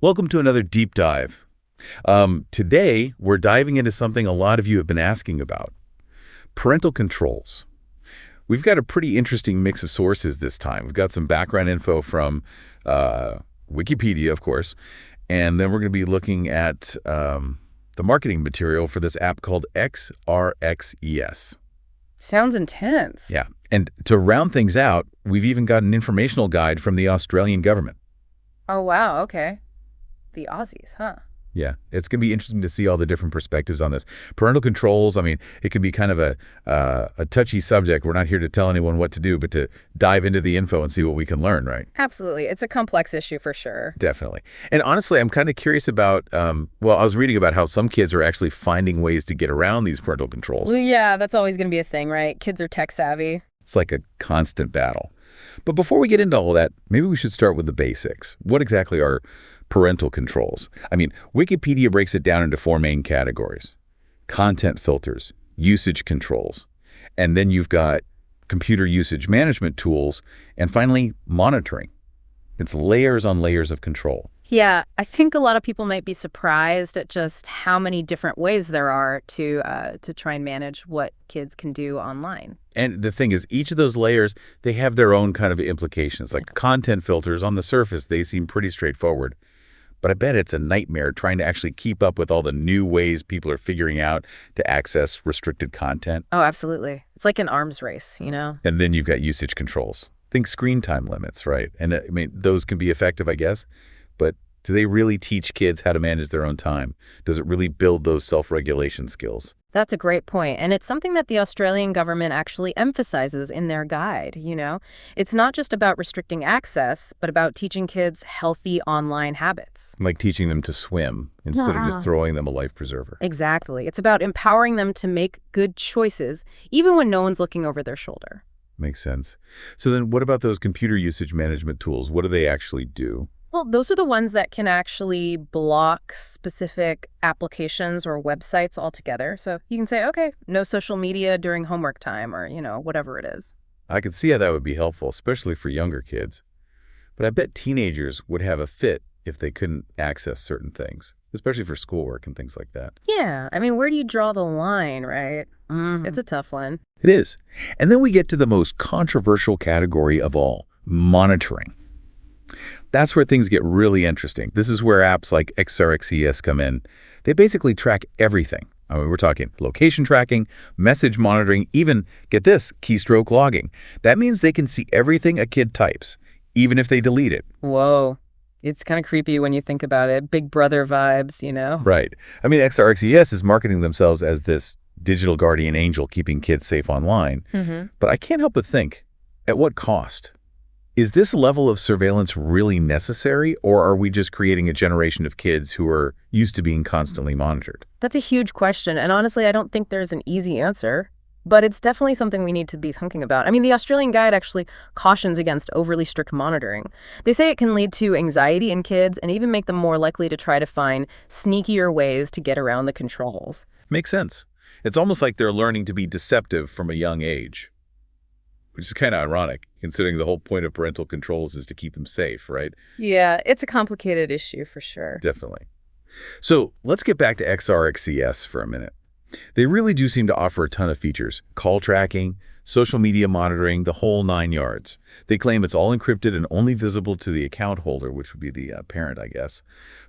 Welcome to another deep dive. Today, we're diving into something a lot of you have been asking about, parental controls. We've got a pretty interesting mix of sources this time. We've got some background info from Wikipedia, of course, and then we're going to be looking at the marketing material for this app called XRXES. Sounds intense. Yeah, and to round things out, we've even got an informational guide from the Australian government. Oh, wow. Okay. The Aussies, huh? Yeah, it's going to be interesting to see all the different perspectives on this. Parental controls, I mean, it can be kind of a touchy subject. We're not here to tell anyone what to do, but to dive into the info and see what we can learn, right? Absolutely. It's a complex issue for sure. Definitely. And honestly, I'm kind of curious about, I was reading about how some kids are actually finding ways to get around these parental controls. Well, yeah, that's always going to be a thing, right? Kids are tech savvy. It's like a constant battle. But before we get into all that, maybe we should start with the basics. What exactly are parental controls? I mean, Wikipedia breaks it down into four main categories: content filters, usage controls, and then you've got computer usage management tools, and finally, monitoring. It's layers on layers of control. Yeah, I think a lot of people might be surprised at just how many different ways there are to try and manage what kids can do online. And the thing is, each of those layers, they have their own kind of implications. Like content filters, on the surface, they seem pretty straightforward. But I bet it's a nightmare trying to actually keep up with all the new ways people are figuring out to access restricted content. Oh, absolutely. It's like an arms race, you know? And then you've got usage controls. Think screen time limits, right? And I mean, those can be effective, I guess. But do they really teach kids how to manage their own time? Does it really build those self-regulation skills? That's a great point. And it's something that the Australian government actually emphasizes in their guide, you know? It's not just about restricting access, but about teaching kids healthy online habits. Like teaching them to swim instead of just throwing them a life preserver. Exactly. It's about empowering them to make good choices, even when no one's looking over their shoulder. Makes sense. So then what about those computer usage management tools? What do they actually do? Well, those are the ones that can actually block specific applications or websites altogether. So you can say, okay, no social media during homework time or, whatever it is. I could see how that would be helpful, especially for younger kids. But I bet teenagers would have a fit if they couldn't access certain things, especially for schoolwork and things like that. Yeah, I mean, where do you draw the line, right? It's a tough one. It is. And then we get to the most controversial category of all, monitoring. That's where things get really interesting. This is where apps like XRXES come in. They basically track everything. I mean, we're talking location tracking, message monitoring, even, get this, keystroke logging. That means they can see everything a kid types, even if they delete it. Whoa. It's kind of creepy when you think about it. Big Brother vibes, you know? Right. I mean, XRXES is marketing themselves as this digital guardian angel keeping kids safe online. But I can't help but think, at what cost? Is this level of surveillance really necessary, or are we just creating a generation of kids who are used to being constantly monitored? That's a huge question, and honestly, I don't think there's an easy answer. But it's definitely something we need to be thinking about. I mean, the Australian Guide actually cautions against overly strict monitoring. They say it can lead to anxiety in kids and even make them more likely to try to find sneakier ways to get around the controls. Makes sense. It's almost like they're learning to be deceptive from a young age, which is kind of ironic, considering the whole point of parental controls is to keep them safe, right? Yeah, it's a complicated issue for sure. Definitely. So let's get back to XRXES for a minute. They really do seem to offer a ton of features: call tracking, social media monitoring, the whole 9 yards. They claim it's all encrypted and only visible to the account holder, which would be the parent, I guess.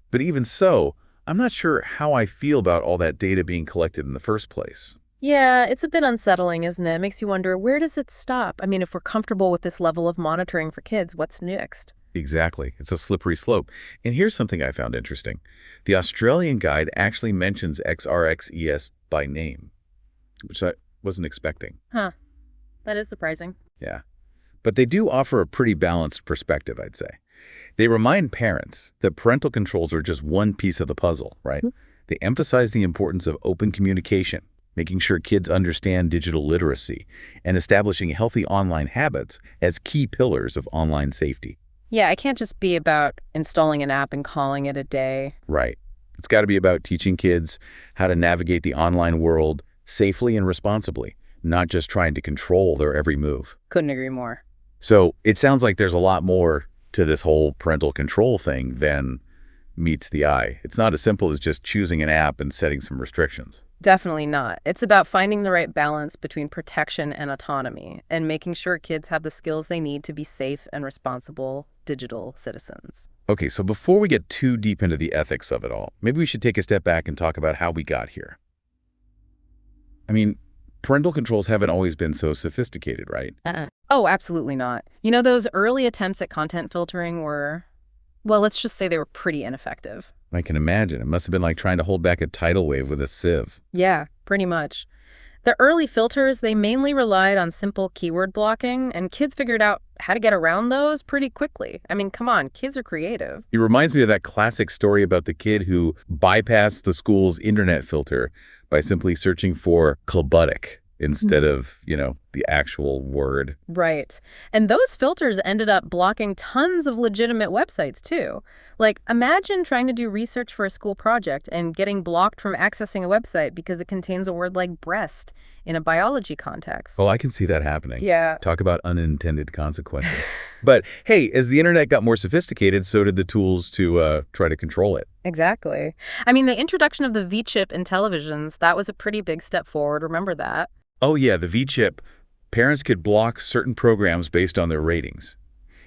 But even so, I'm not sure how I feel about all that data being collected in the first place. Yeah, it's a bit unsettling, isn't it? It makes you wonder, where does it stop? I mean, if we're comfortable with this level of monitoring for kids, what's next? Exactly. It's a slippery slope. And here's something I found interesting. The Australian Guide actually mentions XRXES by name, which I wasn't expecting. Huh. That is surprising. Yeah. But they do offer a pretty balanced perspective, I'd say. They remind parents that parental controls are just one piece of the puzzle, right? They emphasize the importance of open communication, making sure kids understand digital literacy, and establishing healthy online habits as key pillars of online safety. Yeah, it can't just be about installing an app and calling it a day. Right. It's got to be about teaching kids how to navigate the online world safely and responsibly, not just trying to control their every move. Couldn't agree more. So it sounds like there's a lot more to this whole parental control thing than meets the eye. It's not as simple as just choosing an app and setting some restrictions. Definitely not. It's about finding the right balance between protection and autonomy and making sure kids have the skills they need to be safe and responsible digital citizens. Okay, so before we get too deep into the ethics of it all, maybe we should take a step back and talk about how we got here. I mean, parental controls haven't always been so sophisticated, right? Oh, absolutely not. You know, those early attempts at content filtering were, well, let's just say they were pretty ineffective. I can imagine. It must have been like trying to hold back a tidal wave with a sieve. Yeah, pretty much. The early filters, they mainly relied on simple keyword blocking, and kids figured out how to get around those pretty quickly. I mean, come on, kids are creative. It reminds me of that classic story about the kid who bypassed the school's internet filter by simply searching for "clubbutic" instead of, the actual word. Right. And those filters ended up blocking tons of legitimate websites, too. Like, imagine trying to do research for a school project and getting blocked from accessing a website because it contains a word like breast in a biology context. Oh, I can see that happening. Yeah. Talk about unintended consequences. But hey, as the internet got more sophisticated, so did the tools to try to control it. Exactly. I mean, the introduction of the V-chip in televisions, that was a pretty big step forward. Remember that? Oh yeah, the V-chip. Parents could block certain programs based on their ratings.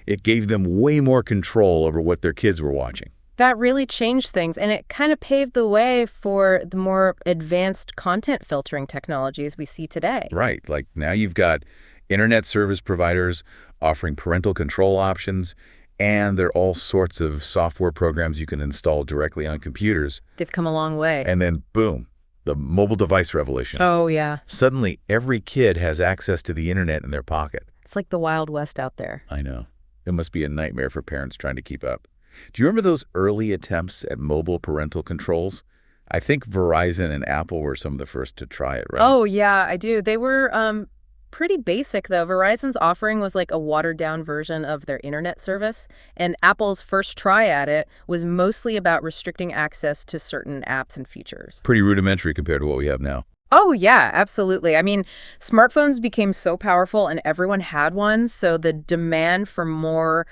It gave them way more control over what their kids were watching. That really changed things, and it kind of paved the way for the more advanced content filtering technologies we see today. Right, like now you've got internet service providers offering parental control options, and there are all sorts of software programs you can install directly on computers. They've come a long way. And then boom, the mobile device revolution. Oh, yeah. Suddenly, every kid has access to the internet in their pocket. It's like the Wild West out there. I know. It must be a nightmare for parents trying to keep up. Do you remember those early attempts at mobile parental controls? I think Verizon and Apple were some of the first to try it, right? Oh, yeah, I do. They were pretty basic, though. Verizon's offering was like a watered-down version of their internet service, and Apple's first try at it was mostly about restricting access to certain apps and features. Pretty rudimentary compared to what we have now. Oh, yeah, absolutely. I mean, smartphones became so powerful and everyone had one, so the demand for more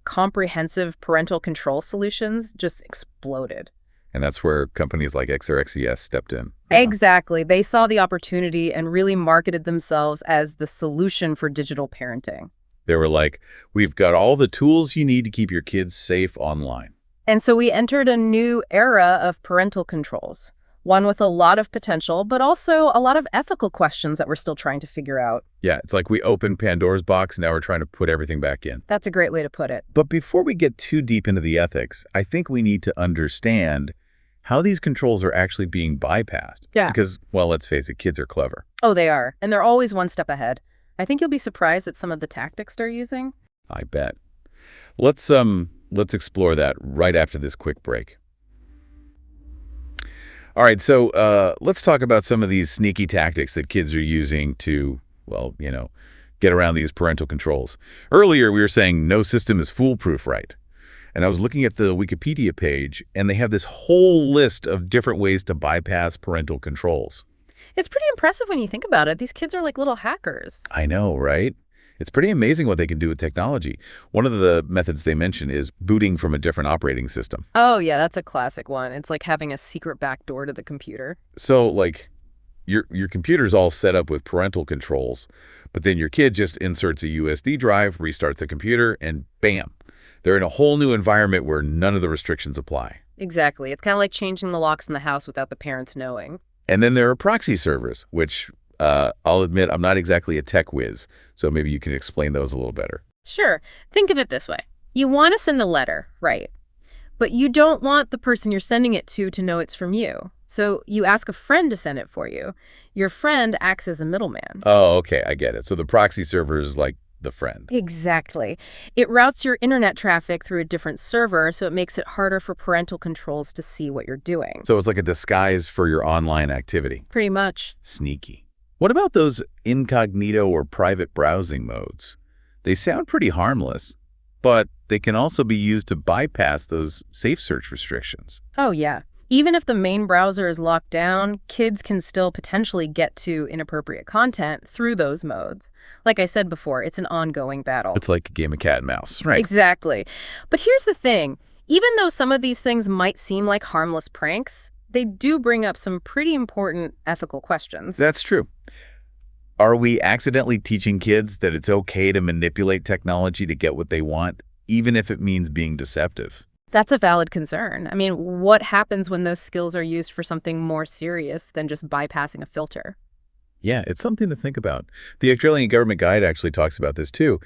comprehensive parental control solutions just exploded. And that's where companies like XRXES stepped in. Exactly. They saw the opportunity and really marketed themselves as the solution for digital parenting. They were like, we've got all the tools you need to keep your kids safe online. And so we entered a new era of parental controls, one with a lot of potential, but also a lot of ethical questions that we're still trying to figure out. Yeah, it's like we opened Pandora's box, and now we're trying to put everything back in. That's a great way to put it. But before we get too deep into the ethics, I think we need to understand how these controls are actually being bypassed. Yeah. Because, well, let's face it, kids are clever. Oh, they are. And they're always one step ahead. I think you'll be surprised at some of the tactics they're using. I bet. Let's explore that right after this quick break. All right, so let's talk about some of these sneaky tactics that kids are using to, well, get around these parental controls. Earlier, we were saying no system is foolproof, right? And I was looking at the Wikipedia page, and they have this whole list of different ways to bypass parental controls. It's pretty impressive when you think about it. These kids are like little hackers. I know, right? It's pretty amazing what they can do with technology. One of the methods they mention is booting from a different operating system. Oh, yeah, that's a classic one. It's like having a secret backdoor to the computer. So, like, your computer's all set up with parental controls, but then your kid just inserts a USB drive, restarts the computer, and bam, they're in a whole new environment where none of the restrictions apply. Exactly. It's kind of like changing the locks in the house without the parents knowing. And then there are proxy servers, which I'll admit I'm not exactly a tech whiz, so maybe you can explain those a little better. Sure. Think of it this way. You want to send a letter, right? But you don't want the person you're sending it to know it's from you. So you ask a friend to send it for you. Your friend acts as a middleman. Oh, okay, I get it. So the proxy server is like the friend. Exactly. It routes your internet traffic through a different server, so it makes it harder for parental controls to see what you're doing. So it's like a disguise for your online activity. Pretty much. Sneaky. What about those incognito or private browsing modes? They sound pretty harmless, but they can also be used to bypass those safe search restrictions. Oh, yeah. Even if the main browser is locked down, kids can still potentially get to inappropriate content through those modes. Like I said before, it's an ongoing battle. It's like a game of cat and mouse, right? Exactly. But here's the thing. Even though some of these things might seem like harmless pranks, they do bring up some pretty important ethical questions. That's true. Are we accidentally teaching kids that it's okay to manipulate technology to get what they want, even if it means being deceptive? That's a valid concern. I mean, what happens when those skills are used for something more serious than just bypassing a filter? Yeah, it's something to think about. The Australian Government Guide actually talks about this too.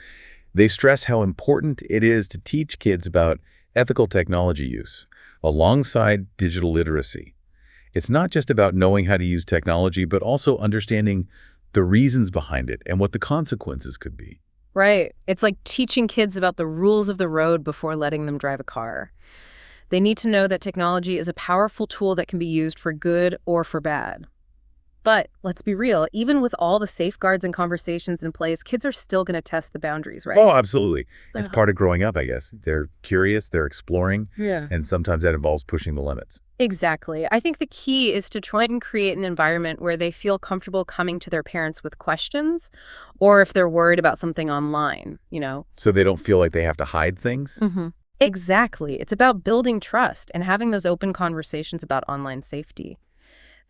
They stress how important it is to teach kids about ethical technology use alongside digital literacy. It's not just about knowing how to use technology, but also understanding the reasons behind it and what the consequences could be. Right. It's like teaching kids about the rules of the road before letting them drive a car. They need to know that technology is a powerful tool that can be used for good or for bad. But let's be real, even with all the safeguards and conversations in place, kids are still going to test the boundaries, right? Oh, absolutely. It's Uh, part of growing up, I guess. They're curious, they're exploring, Yeah. and sometimes that involves pushing the limits. Exactly. I think the key is to try and create an environment where they feel comfortable coming to their parents with questions, or if they're worried about something online. So they don't feel like they have to hide things? Hmm. Exactly. It's about building trust and having those open conversations about online safety.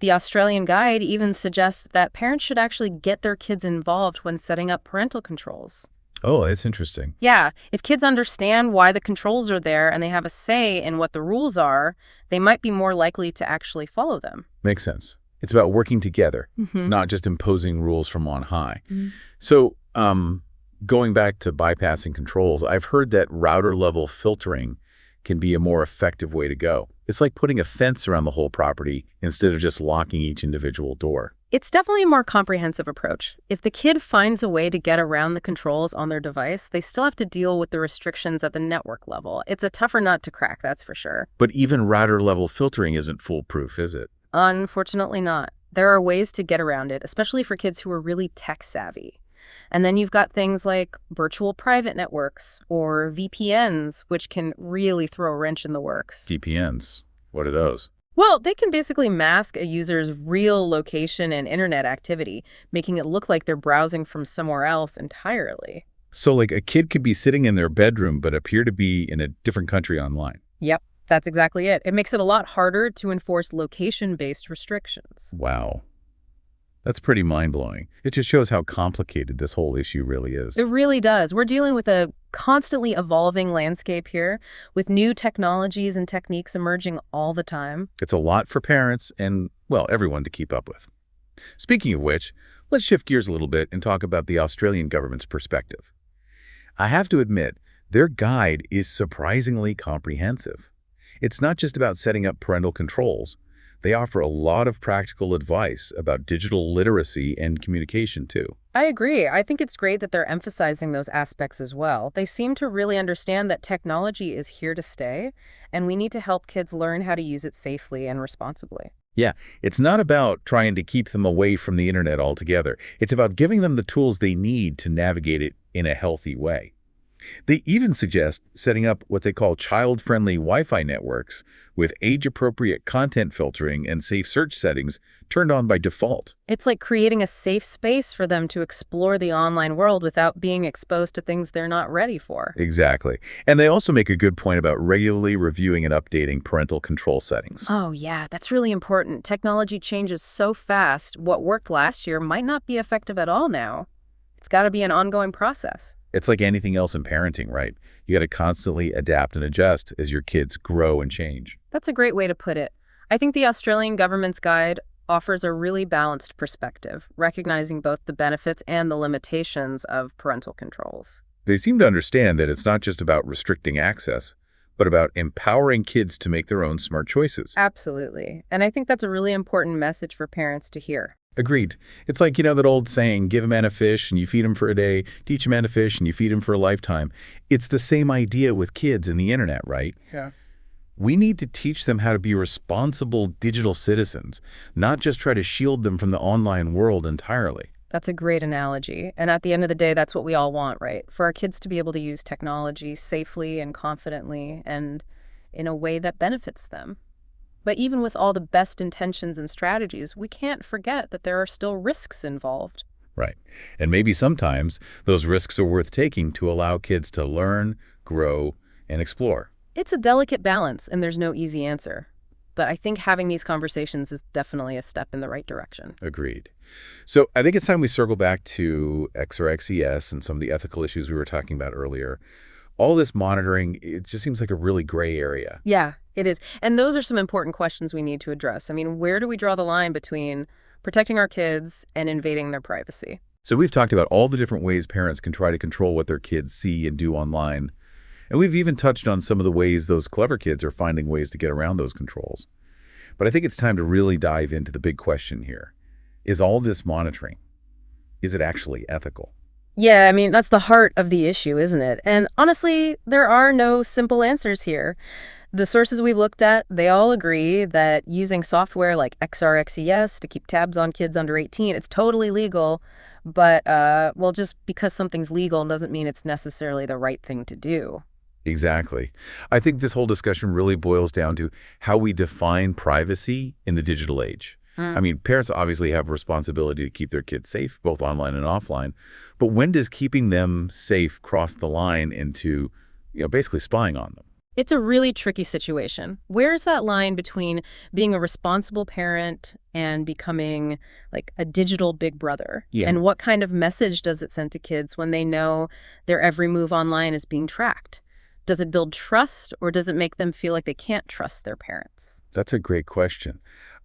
The Australian Guide even suggests that parents should actually get their kids involved when setting up parental controls. Oh, that's interesting. Yeah, if kids understand why the controls are there and they have a say in what the rules are, they might be more likely to actually follow them. Makes sense. It's about working together, Mm-hmm. not just imposing rules from on high. So, going back to bypassing controls, I've heard that router-level filtering can be a more effective way to go. It's like putting a fence around the whole property instead of just locking each individual door. It's definitely a more comprehensive approach. If the kid finds a way to get around the controls on their device, they still have to deal with the restrictions at the network level. It's a tougher nut to crack, that's for sure. But even router-level filtering isn't foolproof, is it? Unfortunately not. There are ways to get around it, especially for kids who are really tech savvy. And then you've got things like virtual private networks or VPNs, which can really throw a wrench in the works. VPNs. What are those? Well, they can basically mask a user's real location and internet activity, making it look like they're browsing from somewhere else entirely. So like a kid could be sitting in their bedroom but appear to be in a different country online. Yep, that's exactly it. It makes it a lot harder to enforce location-based restrictions. Wow. That's pretty mind-blowing. It just shows how complicated this whole issue really is. It really does. We're dealing with a constantly evolving landscape here, with new technologies and techniques emerging all the time. It's a lot for parents and, well, everyone to keep up with. Speaking of which, let's shift gears a little bit and talk about the Australian government's perspective. I have to admit, their guide is surprisingly comprehensive. It's not just about setting up parental controls. They offer a lot of practical advice about digital literacy and communication, too. I agree. I think it's great that they're emphasizing those aspects as well. They seem to really understand that technology is here to stay, and we need to help kids learn how to use it safely and responsibly. Yeah, it's not about trying to keep them away from the internet altogether. It's about giving them the tools they need to navigate it in a healthy way. They even suggest setting up what they call child-friendly Wi-Fi networks with age-appropriate content filtering and safe search settings turned on by default. It's like creating a safe space for them to explore the online world without being exposed to things they're not ready for. Exactly. And they also make a good point about regularly reviewing and updating parental control settings. Oh, yeah, that's really important. Technology changes so fast, what worked last year might not be effective at all now. It's got to be an ongoing process. It's like anything else in parenting, right? You got to constantly adapt and adjust as your kids grow and change. That's a great way to put it. I think the Australian government's guide offers a really balanced perspective, recognizing both the benefits and the limitations of parental controls. They seem to understand that it's not just about restricting access, but about empowering kids to make their own smart choices. Absolutely. And I think that's a really important message for parents to hear. Agreed. It's like, that old saying, give a man a fish and you feed him for a day, teach a man to fish and you feed him for a lifetime. It's the same idea with kids and the internet, right? Yeah. We need to teach them how to be responsible digital citizens, not just try to shield them from the online world entirely. That's a great analogy. And at the end of the day, that's what we all want, right? For our kids to be able to use technology safely and confidently and in a way that benefits them. But even with all the best intentions and strategies, we can't forget that there are still risks involved. Right. And maybe sometimes those risks are worth taking to allow kids to learn, grow, and explore. It's a delicate balance, and there's no easy answer. But I think having these conversations is definitely a step in the right direction. Agreed. So I think it's time we circle back to X or XES and some of the ethical issues we were talking about earlier. All this monitoring, it just seems like a really gray area. Yeah, it is. And those are some important questions we need to address. I mean, where do we draw the line between protecting our kids and invading their privacy? So we've talked about all the different ways parents can try to control what their kids see and do online. And we've even touched on some of the ways those clever kids are finding ways to get around those controls. But I think it's time to really dive into the big question here. Is all this monitoring, is it actually ethical? Yeah, I mean, that's the heart of the issue, isn't it? And honestly, there are no simple answers here. The sources we've looked at, they all agree that using software like XRXES to keep tabs on kids under 18, it's totally legal. But, well, just because something's legal doesn't mean it's necessarily the right thing to do. Exactly. I think this whole discussion really boils down to how we define privacy in the digital age. I mean, parents obviously have a responsibility to keep their kids safe, both online and offline. But when does keeping them safe cross the line into, basically spying on them? It's a really tricky situation. Where's that line between being a responsible parent and becoming like a digital big brother? Yeah. And what kind of message does it send to kids when they know their every move online is being tracked? Does it build trust, or does it make them feel like they can't trust their parents? That's a great question.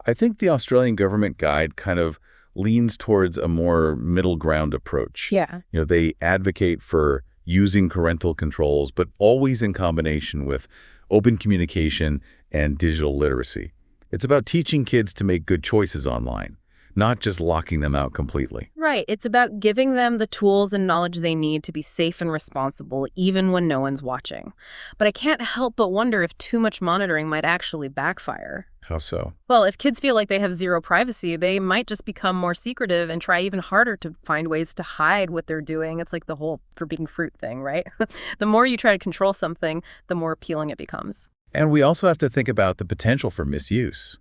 I think the Australian government guide kind of leans towards a more middle ground approach. Yeah. They advocate for using parental controls, but always in combination with open communication and digital literacy. It's about teaching kids to make good choices online, not just locking them out completely. Right. It's about giving them the tools and knowledge they need to be safe and responsible, even when no one's watching. But I can't help but wonder if too much monitoring might actually backfire. How so? Well, if kids feel like they have zero privacy, they might just become more secretive and try even harder to find ways to hide what they're doing. It's like the whole forbidden fruit thing, right? The more you try to control something, the more appealing it becomes. And we also have to think about the potential for misuse.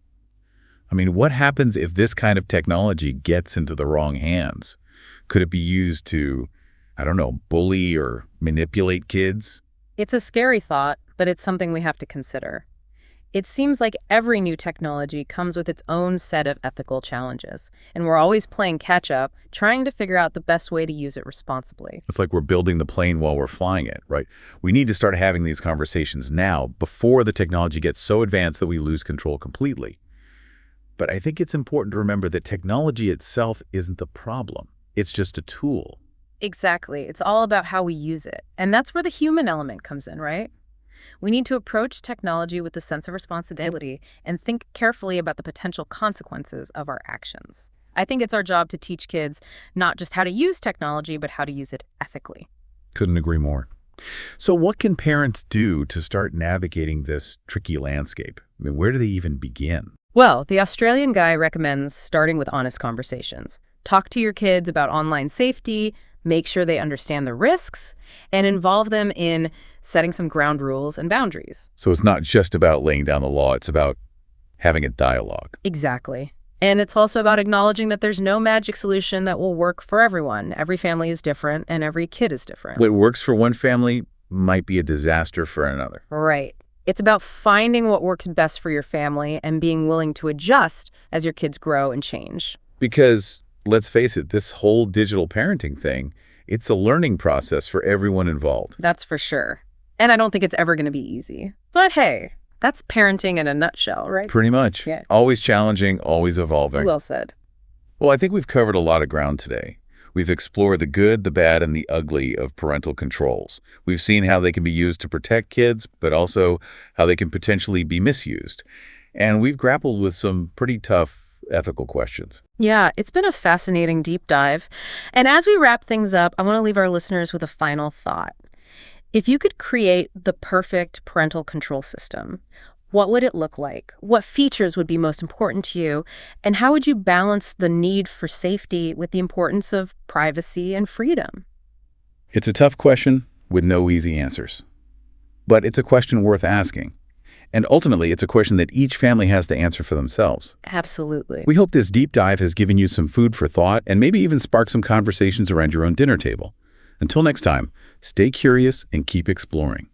I mean, what happens if this kind of technology gets into the wrong hands? Could it be used to, I don't know, bully or manipulate kids? It's a scary thought, but it's something we have to consider. It seems like every new technology comes with its own set of ethical challenges, and we're always playing catch-up, trying to figure out the best way to use it responsibly. It's like we're building the plane while we're flying it, right? We need to start having these conversations now before the technology gets so advanced that we lose control completely. But I think it's important to remember that technology itself isn't the problem. It's just a tool. Exactly. It's all about how we use it. And that's where the human element comes in, right? We need to approach technology with a sense of responsibility and think carefully about the potential consequences of our actions. I think it's our job to teach kids not just how to use technology, but how to use it ethically. Couldn't agree more. So what can parents do to start navigating this tricky landscape? I mean, where do they even begin? Well, the Australian guy recommends starting with honest conversations. Talk to your kids about online safety, make sure they understand the risks, and involve them in setting some ground rules and boundaries. So it's not just about laying down the law, it's about having a dialogue. Exactly. And it's also about acknowledging that there's no magic solution that will work for everyone. Every family is different, and every kid is different. What works for one family might be a disaster for another. Right. It's about finding what works best for your family and being willing to adjust as your kids grow and change. Because, let's face it, this whole digital parenting thing, it's a learning process for everyone involved. That's for sure. And I don't think it's ever going to be easy. But hey, that's parenting in a nutshell, right? Pretty much. Yeah. Always challenging, always evolving. Well said. Well, I think we've covered a lot of ground today. We've explored the good, the bad, and the ugly of parental controls. We've seen how they can be used to protect kids, but also how they can potentially be misused. And we've grappled with some pretty tough ethical questions. Yeah, it's been a fascinating deep dive. And as we wrap things up, I want to leave our listeners with a final thought. If you could create the perfect parental control system, what would it look like? What features would be most important to you? And how would you balance the need for safety with the importance of privacy and freedom? It's a tough question with no easy answers. But it's a question worth asking. And ultimately, it's a question that each family has to answer for themselves. Absolutely. We hope this deep dive has given you some food for thought and maybe even sparked some conversations around your own dinner table. Until next time, stay curious and keep exploring.